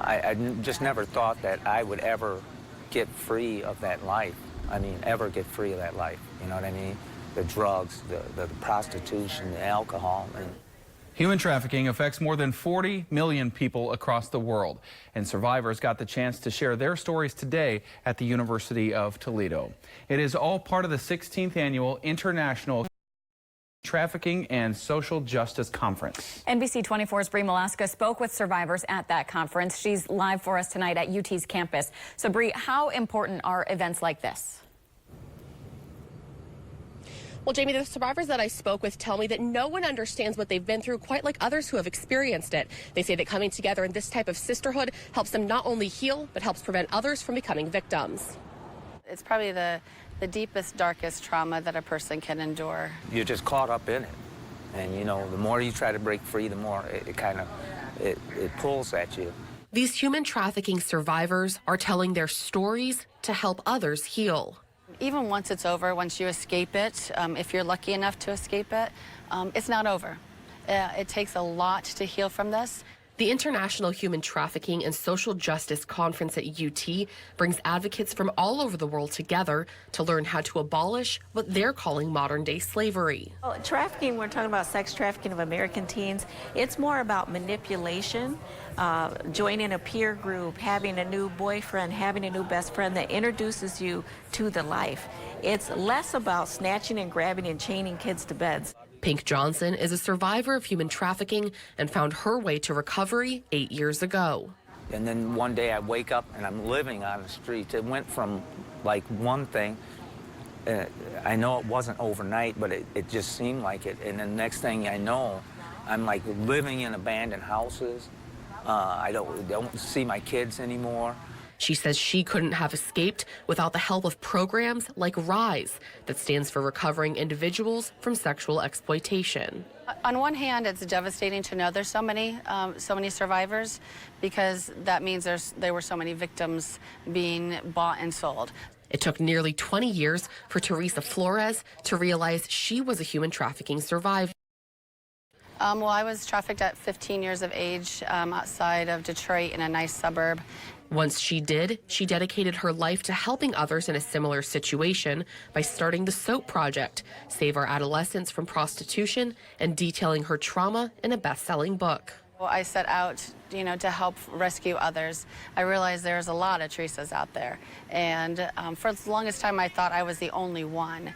I just never thought that I would ever get free of that life. I mean, ever get free of that life. You know what I mean? The drugs, the prostitution, the alcohol. Human trafficking affects more than 40 million people across the world, and survivors got the chance to share their stories today at the University of Toledo. It is all part of the 16th annual International Trafficking and Social Justice Conference. NBC 24's Bree Malaska spoke with survivors at that conference. She's live for us tonight at UT's campus. So Bree, how important are events like this? Well, Jamie, the survivors that I spoke with tell me that no one understands what they've been through quite like others who have experienced it. They say that coming together in this type of sisterhood helps them not only heal, but helps prevent others from becoming victims. It's probably the deepest, darkest trauma that a person can endure. You're just caught up in it. And, you know, the more you try to break free, the more it pulls at you. These human trafficking survivors are telling their stories to help others heal. Even once it's over, once you escape it, if you're lucky enough to escape it, it's not over. It takes a lot to heal from this. The International Human Trafficking and Social Justice Conference at UT brings advocates from all over the world together to learn how to abolish what they're calling modern-day slavery. Well, trafficking, we're talking about sex trafficking of American teens. It's more about manipulation, joining a peer group, having a new boyfriend, having a new best friend that introduces you to the life. It's less about snatching and grabbing and chaining kids to beds. Pink Johnson is a survivor of human trafficking and found her way to recovery 8 years ago. And then one day I wake up and I'm living on the streets. It went from like one thing, I know it wasn't overnight, but it just seemed like it. And the next thing I know, I'm like living in abandoned houses. I don't see my kids anymore. She says she couldn't have escaped without the help of programs like RISE, that stands for Recovering Individuals from Sexual Exploitation. On one hand, it's devastating to know there's so many survivors, because that means there were so many victims being bought and sold. It took nearly 20 years for Teresa Flores to realize she was a human trafficking survivor. Well, I was trafficked at 15 years of age outside of Detroit in a nice suburb. Once she did, she dedicated her life to helping others in a similar situation by starting the SOAP Project, Save Our Adolescents from Prostitution, and detailing her trauma in a best-selling book. Well, I set out, to help rescue others. I realized there's a lot of Teresas out there, and for the longest time I thought I was the only one.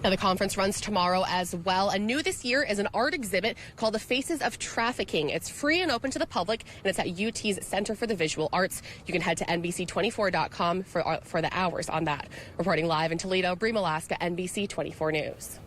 Now, the conference runs tomorrow as well. And new this year is an art exhibit called The Faces of Trafficking. It's free and open to the public, and it's at UT's Center for the Visual Arts. You can head to NBC24.com for the hours on that. Reporting live in Toledo, Bree Malaska, NBC 24 News.